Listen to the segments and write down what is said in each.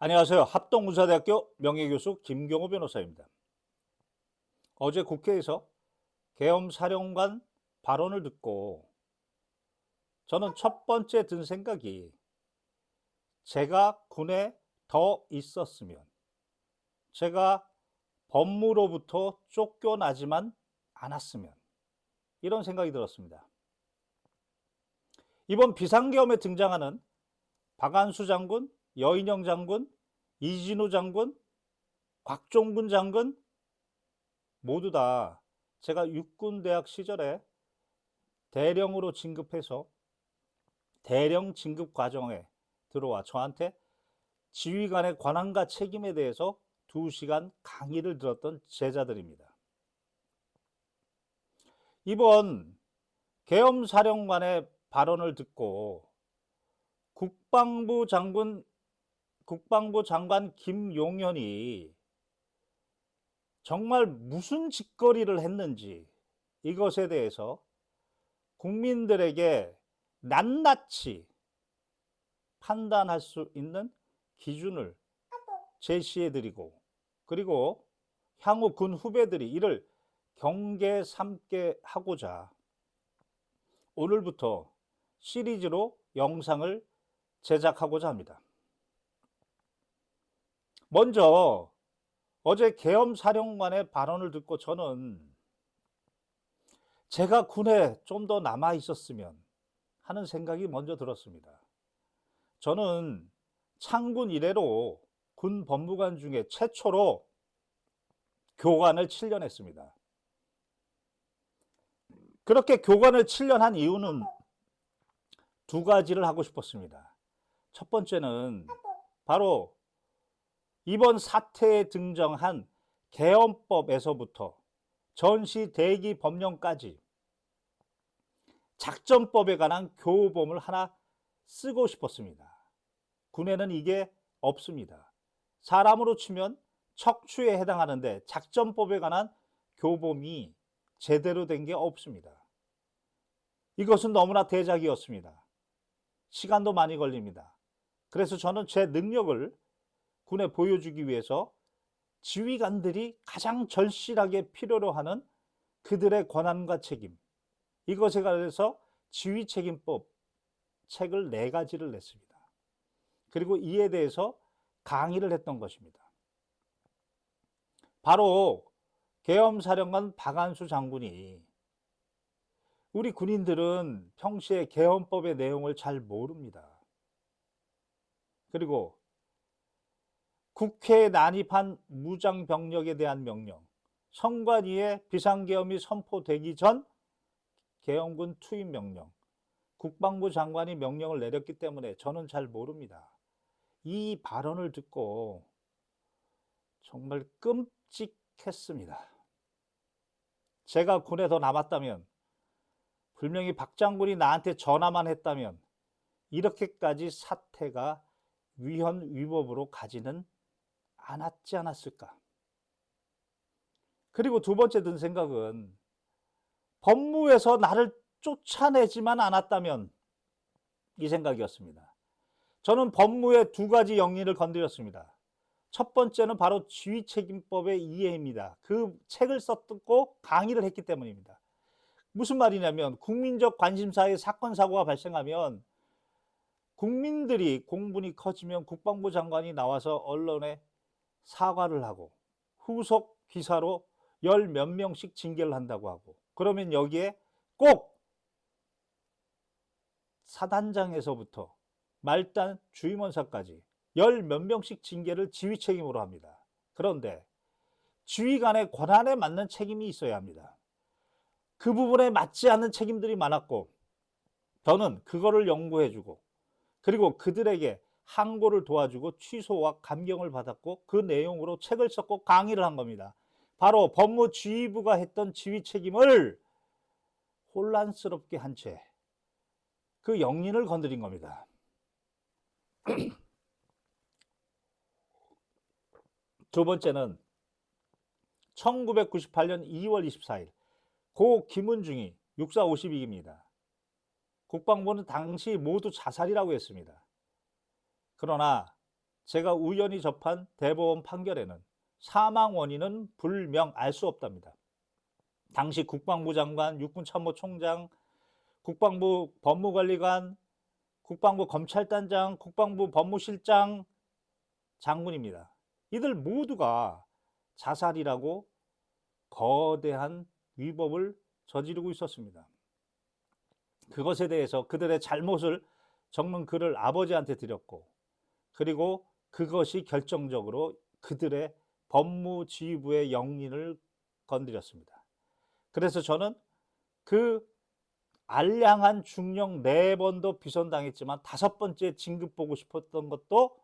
안녕하세요. 합동문사대학교 명예교수 김경호 변호사입니다. 어제 국회에서 계엄 사령관 발언을 듣고 저는 첫 번째 든 생각이, 제가 군에 더 있었으면, 제가 법무로부터 쫓겨나지만 않았으면, 이런 생각이 들었습니다. 이번 비상계엄에 등장하는 박안수 장군, 여인영 장군, 이진우 장군, 곽종근 장군 모두 다 제가 육군대학 시절에 대령으로 진급해서 대령 진급 과정에 들어와 저한테 지휘관의 권한과 책임에 대해서 2시간 강의를 들었던 제자들입니다. 이번 계엄사령관의 발언을 듣고 국방부 장관 김용현이 정말 무슨 짓거리를 했는지, 이것에 대해서 국민들에게 낱낱이 판단할 수 있는 기준을 제시해드리고, 그리고 향후 군 후배들이 이를 경계 삼게 하고자 오늘부터 시리즈로 영상을 제작하고자 합니다. 먼저 어제 계엄사령관의 발언을 듣고 저는 제가 군에 좀 더 남아 있었으면 하는 생각이 먼저 들었습니다. 저는 창군 이래로 군 법무관 중에 최초로 교관을 7년 했습니다. 그렇게 교관을 7년 한 이유는 2가지를 하고 싶었습니다. 첫 번째는 바로 이번 사태에 등장한 계엄법에서부터 전시 대기 법령까지 작전법에 관한 교범을 하나 쓰고 싶었습니다. 군에는 이게 없습니다. 사람으로 치면 척추에 해당하는데 작전법에 관한 교범이 제대로 된 게 없습니다. 이것은 너무나 대작이었습니다. 시간도 많이 걸립니다. 그래서 저는 제 능력을 군에 보여주기 위해서 지휘관들이 가장 절실하게 필요로 하는 그들의 권한과 책임, 이것에 관해서 지휘책임법 책을 4가지를 냈습니다. 그리고 이에 대해서 강의를 했던 것입니다. 바로 계엄사령관 박안수 장군이, 우리 군인들은 평시에 계엄법의 내용을 잘 모릅니다. 그리고 국회에 난입한 무장병력에 대한 명령, 선관위에 비상계엄이 선포되기 전 계엄군 투입 명령, 국방부 장관이 명령을 내렸기 때문에 저는 잘 모릅니다. 이 발언을 듣고 정말 끔찍했습니다. 제가 군에 더 남았다면, 분명히 박 장군이 나한테 전화만 했다면 이렇게까지 사태가 위헌위법으로 가지는 않았지 않았을까. 그리고 2번째 든 생각은, 법무에서 나를 쫓아내지만 않았다면, 이 생각이었습니다. 저는 법무의 2가지 영리를 건드렸습니다. 첫 번째는 바로 지휘책임법의 이해입니다. 그 책을 썼고 강의를 했기 때문입니다. 무슨 말이냐면, 국민적 관심사의 사건 사고가 발생하면 국민들이 공분이 커지면 국방부 장관이 나와서 언론에 사과를 하고 후속 기사로 10몇 명씩 징계를 한다고 하고, 그러면 여기에 꼭 사단장에서부터 말단 주임원사까지 10몇 명씩 징계를 지휘 책임으로 합니다. 그런데 지휘관의 권한에 맞는 책임이 있어야 합니다. 그 부분에 맞지 않는 책임들이 많았고, 저는 그거를 연구해주고, 그리고 그들에게 항고를 도와주고 취소와 감경을 받았고, 그 내용으로 책을 썼고 강의를 한 겁니다. 바로 법무지휘부가 했던 지휘 책임을 혼란스럽게 한 채 그 영린을 건드린 겁니다. 2번째는 1998년 2월 24일 고 김은중이 육사 52기입니다. 국방부는 당시 모두 자살이라고 했습니다. 그러나 제가 우연히 접한 대법원 판결에는 사망 원인은 불명, 알 수 없답니다. 당시 국방부 장관, 육군참모총장, 국방부 법무관리관, 국방부 검찰단장, 국방부 법무실장, 장군입니다. 이들 모두가 자살이라고 거대한 위법을 저지르고 있었습니다. 그것에 대해서 그들의 잘못을 적는 글을 아버지한테 드렸고, 그리고 그것이 결정적으로 그들의 법무지휘부의 영린을 건드렸습니다. 그래서 저는 그 알량한 중령 4번도 비선당했지만 5번째 진급 보고 싶었던 것도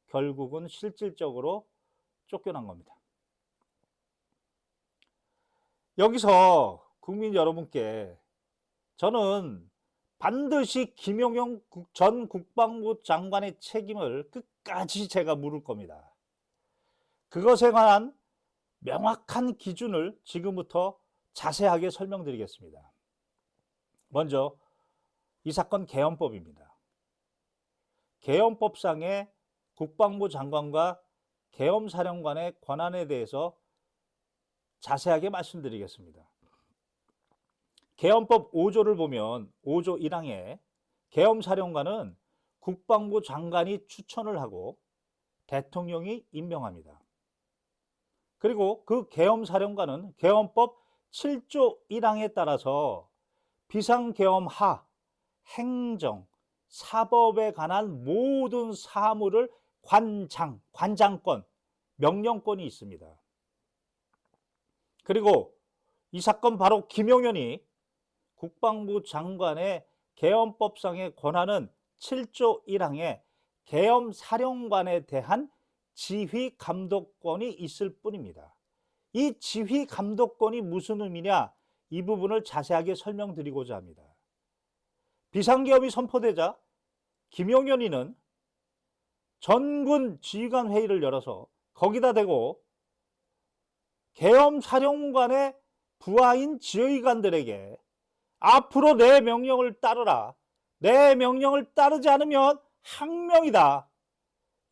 결국은 실질적으로 쫓겨난 겁니다. 여기서 국민 여러분께 저는 반드시 김용현 전 국방부 장관의 책임을 끝까지 제가 물을 겁니다. 그것에 관한 명확한 기준을 지금부터 자세하게 설명드리겠습니다. 먼저 이 사건 계엄법입니다. 계엄법상의 국방부 장관과 계엄사령관의 권한에 대해서 자세하게 말씀드리겠습니다. 계엄법 5조를 보면 5조 1항에 계엄사령관은 국방부 장관이 추천을 하고 대통령이 임명합니다. 그리고 그 계엄사령관은 계엄법 7조 1항에 따라서 비상계엄하, 행정, 사법에 관한 모든 사무를 관장권, 명령권이 있습니다. 그리고 이 사건 바로 김용현이 국방부 장관의 계엄법상의 권한은 7조 1항에 계엄사령관에 대한 지휘 감독권이 있을 뿐입니다. 이 지휘 감독권이 무슨 의미냐? 이 부분을 자세하게 설명드리고자 합니다. 비상계엄이 선포되자 김용현이는 전군 지휘관 회의를 열어서 거기다 대고 계엄사령관의 부하인 지휘관들에게 앞으로 내 명령을 따르라. 내 명령을 따르지 않으면 항명이다.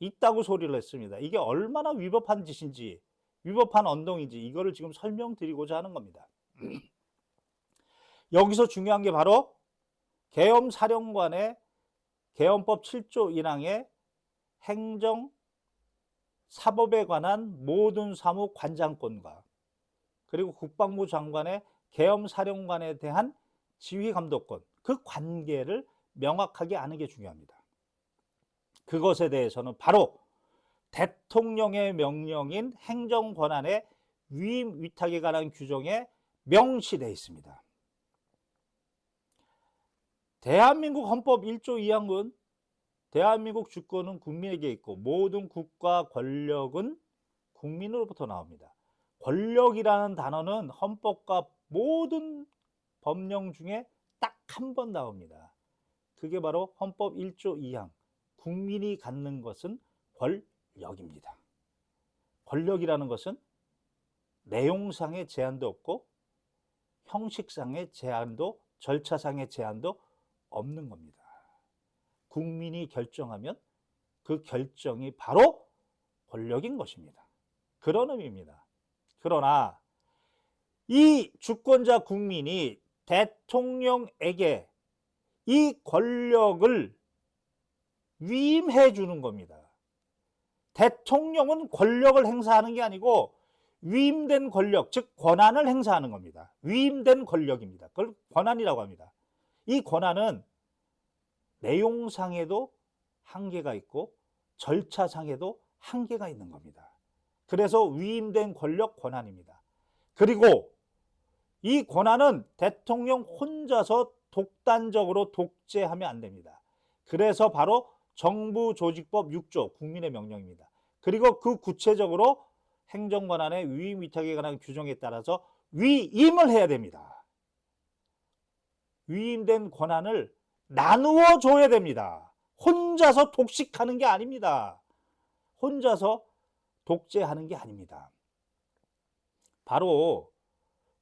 있다고 소리를 했습니다. 이게 얼마나 위법한 짓인지, 위법한 언동인지 이거를 지금 설명드리고자 하는 겁니다. 여기서 중요한 게 바로 계엄사령관의 계엄법 7조 1항의 행정, 사법에 관한 모든 사무 관장권과 그리고 국방부 장관의 계엄사령관에 대한 지휘감독권, 그 관계를 명확하게 아는 게 중요합니다. 그것에 대해서는 바로 대통령의 명령인 행정권한의 위임 위탁에 관한 규정에 명시되어 있습니다. 대한민국 헌법 1조 2항은 대한민국 주권은 국민에게 있고 모든 국가 권력은 국민으로부터 나옵니다. 권력이라는 단어는 헌법과 모든 법령 중에 딱 한 번 나옵니다. 그게 바로 헌법 1조 2항. 국민이 갖는 것은 권력입니다. 권력이라는 것은 내용상의 제한도 없고 형식상의 제한도 절차상의 제한도 없는 겁니다. 국민이 결정하면 그 결정이 바로 권력인 것입니다. 그런 의미입니다. 그러나 이 주권자 국민이 대통령에게 이 권력을 위임해 주는 겁니다. 대통령은 권력을 행사하는 게 아니고 위임된 권력, 즉 권한을 행사하는 겁니다. 위임된 권력입니다. 그걸 권한이라고 합니다. 이 권한은 내용상에도 한계가 있고 절차상에도 한계가 있는 겁니다. 그래서 위임된 권력 권한입니다. 그리고 이 권한은 대통령 혼자서 독단적으로 독재하면 안 됩니다. 그래서 바로 정부조직법 6조 국민의 명령입니다. 그리고 그 구체적으로 행정권한의 위임 위탁에 관한 규정에 따라서 위임을 해야 됩니다. 위임된 권한을 나누어 줘야 됩니다. 혼자서 독식하는 게 아닙니다. 혼자서 독재하는 게 아닙니다. 바로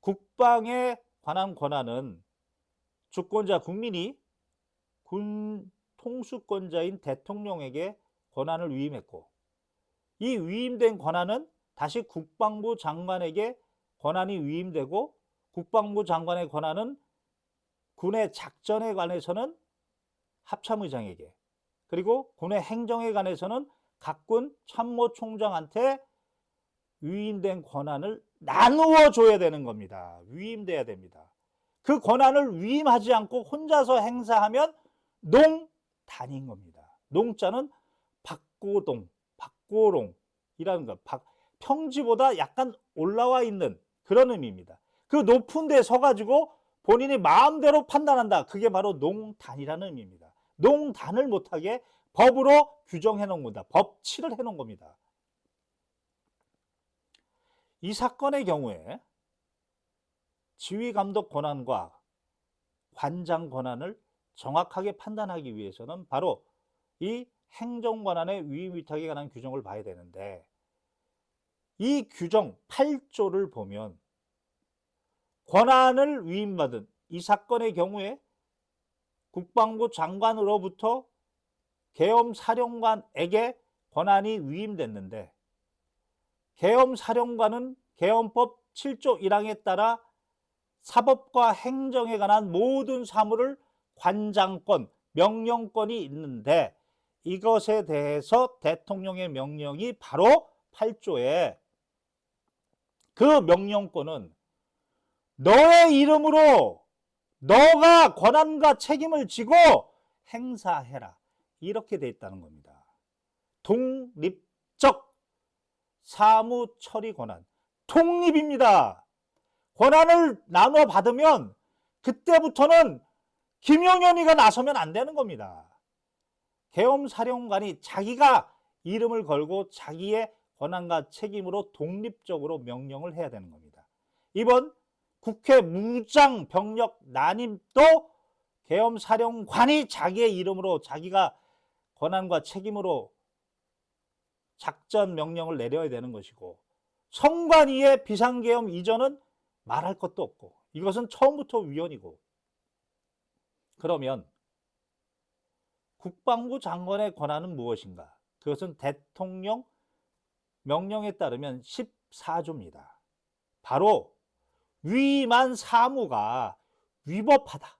국방에 관한 권한은 주권자 국민이 군 통수권자인 대통령에게 권한을 위임했고 이 위임된 권한은 다시 국방부 장관에게 권한이 위임되고, 국방부 장관의 권한은 군의 작전에 관해서는 합참의장에게, 그리고 군의 행정에 관해서는 각군 참모총장한테 위임된 권한을 나누어 줘야 되는 겁니다. 위임돼야 됩니다. 그 권한을 위임하지 않고 혼자서 행사하면 농단인 겁니다. 농자는 박고동, 박고롱이라는 것, 평지보다 약간 올라와 있는 그런 의미입니다. 그 높은 데 서가지고 본인이 마음대로 판단한다. 그게 바로 농단이라는 의미입니다. 농단을 못하게 법으로 규정해 놓은 겁니다. 법치를 해 놓은 겁니다. 이 사건의 경우에 지휘감독 권한과 관장 권한을 정확하게 판단하기 위해서는 바로 이 행정권한의 위임위탁에 관한 규정을 봐야 되는데, 이 규정 8조를 보면 권한을 위임받은 이 사건의 경우에 국방부 장관으로부터 계엄사령관에게 권한이 위임됐는데, 계엄사령관은 계엄법 7조 1항에 따라 사법과 행정에 관한 모든 사무를 관장권, 명령권이 있는데, 이것에 대해서 대통령의 명령이 바로 8조에 그 명령권은 너의 이름으로 너가 권한과 책임을 지고 행사해라, 이렇게 돼 있다는 겁니다. 독립적 사무 처리 권한, 독립입니다. 권한을 나눠 받으면 그때부터는 김용현이가 나서면 안 되는 겁니다. 계엄사령관이 자기가 이름을 걸고 자기의 권한과 책임으로 독립적으로 명령을 해야 되는 겁니다. 이번 국회 무장병력 난임도 계엄사령관이 자기의 이름으로 자기가 권한과 책임으로 작전 명령을 내려야 되는 것이고, 성관위의 비상계엄 이전은 말할 것도 없고, 이것은 처음부터 위헌이고, 그러면 국방부 장관의 권한은 무엇인가? 그것은 대통령 명령에 따르면 14조입니다. 바로 위임한 사무가 위법하다,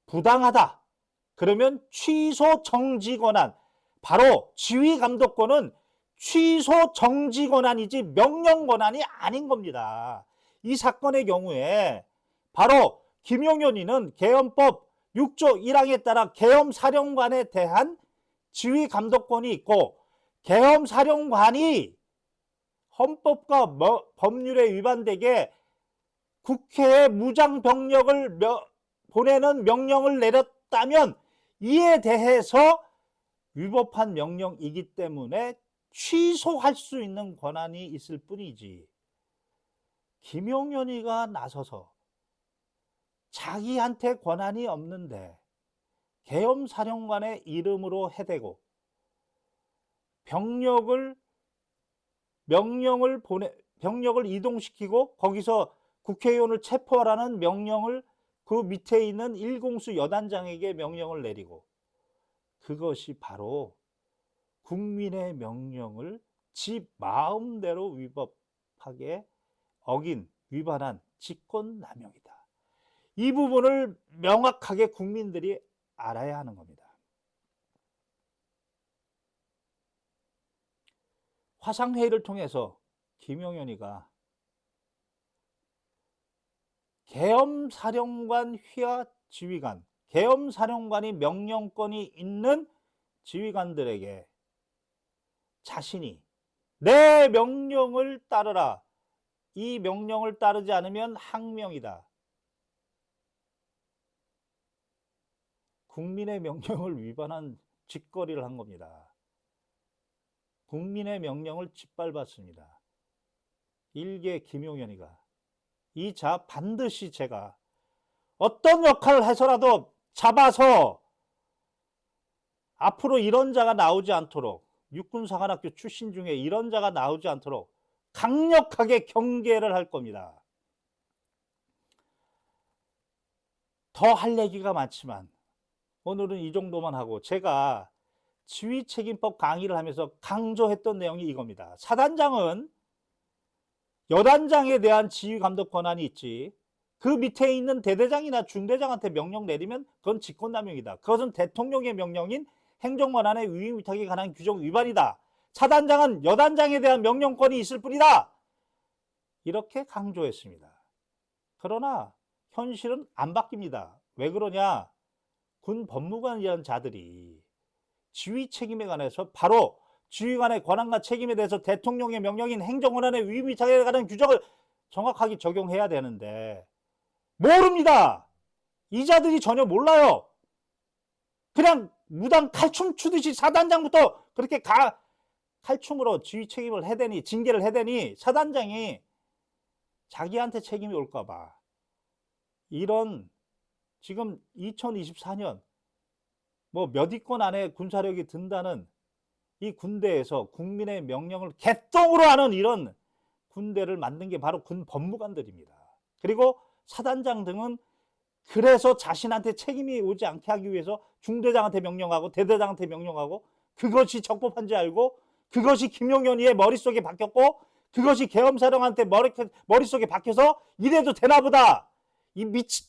부당하다, 그러면 취소 정지 권한, 바로 지휘감독권은 취소 정지 권한이지 명령 권한이 아닌 겁니다. 이 사건의 경우에 바로 김용현이는 계엄법 6조 1항에 따라 계엄사령관에 대한 지휘감독권이 있고, 계엄사령관이 헌법과 법률에 위반되게 국회에 무장병력을 보내는 명령을 내렸다면 이에 대해서 위법한 명령이기 때문에 취소할 수 있는 권한이 있을 뿐이지, 김용현이가 나서서 자기한테 권한이 없는데 계엄사령관의 이름으로 해대고 병력을 이동시키고 거기서 국회의원을 체포하라는 명령을 그 밑에 있는 일공수 여단장에게 명령을 내리고, 그것이 바로 국민의 명령을 지 마음대로 위법하게 위반한 직권남용이다. 이 부분을 명확하게 국민들이 알아야 하는 겁니다. 화상회의를 통해서 김용현이가 계엄사령관 휘하 지휘관, 계엄사령관이 명령권이 있는 지휘관들에게 자신이 내 명령을 따르라, 이 명령을 따르지 않으면 항명이다, 국민의 명령을 위반한 짓거리를 한 겁니다. 국민의 명령을 짓밟았습니다. 일개 김용현이가. 반드시 제가 어떤 역할을 해서라도 잡아서 앞으로 이런 자가 나오지 않도록, 육군사관학교 출신 중에 이런 자가 나오지 않도록 강력하게 경계를 할 겁니다. 더 할 얘기가 많지만 오늘은 이 정도만 하고, 제가 지휘책임법 강의를 하면서 강조했던 내용이 이겁니다. 사단장은 여단장에 대한 지휘감독 권한이 있지, 그 밑에 있는 대대장이나 중대장한테 명령 내리면 그건 직권남용이다. 그것은 대통령의 명령인 행정권한의 위임위탁에 관한 규정 위반이다. 사단장은 여단장에 대한 명령권이 있을 뿐이다. 이렇게 강조했습니다. 그러나 현실은 안 바뀝니다. 왜 그러냐? 군 법무관이라는 자들이 지휘 책임에 관해서 바로 지휘관의 권한과 책임에 대해서 대통령의 명령인 행정권한의 위임위탁에 관한 규정을 정확하게 적용해야 되는데 모릅니다. 이 자들이 전혀 몰라요. 그냥 무당 칼춤 추듯이 사단장부터 그렇게 칼춤으로 지휘 책임을 해대니, 징계를 해대니 사단장이 자기한테 책임이 올까봐 이런, 지금 2024년 뭐 몇 위권 안에 군사력이 든다는 이 군대에서 국민의 명령을 개똥으로 하는 이런 군대를 만든 게 바로 군 법무관들입니다. 그리고 사단장 등은 그래서 자신한테 책임이 오지 않게 하기 위해서 중대장한테 명령하고 대대장한테 명령하고, 그것이 적법한지 알고 그것이 김용현이의 머릿속에 박혔고 그것이 계엄사령한테 머릿속에 박혀서 이래도 되나 보다. 이 미친.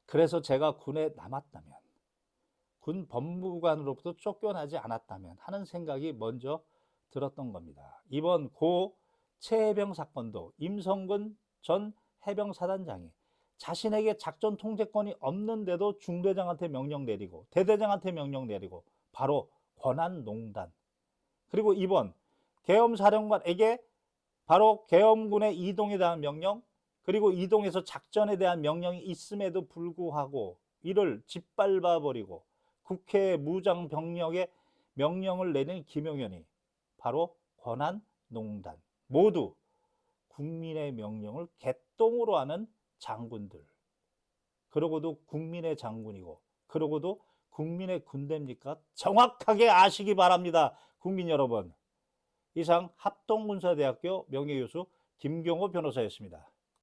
그래서 제가 군에 남았다면, 군 법무관으로부터 쫓겨나지 않았다면 하는 생각이 먼저 들었던 겁니다. 이번 고 최해병 사건도 임성근 전 해병사단장이 자신에게 작전 통제권이 없는데도 중대장한테 명령 내리고 대대장한테 명령 내리고 바로 권한농단, 그리고 이번 계엄사령관에게 바로 계엄군의 이동에 대한 명령, 그리고 이동해서 작전에 대한 명령이 있음에도 불구하고 이를 짓밟아버리고 국회 무장병력에 명령을 내린 김용현이 바로 권한농단, 모두 국민의 명령을 개똥으로 하는 장군들, 그러고도 국민의 장군이고 그러고도 국민의 군대입니까? 정확하게 아시기 바랍니다. 국민 여러분. 이상 합동군사대학교 명예교수 김경호 변호사였습니다.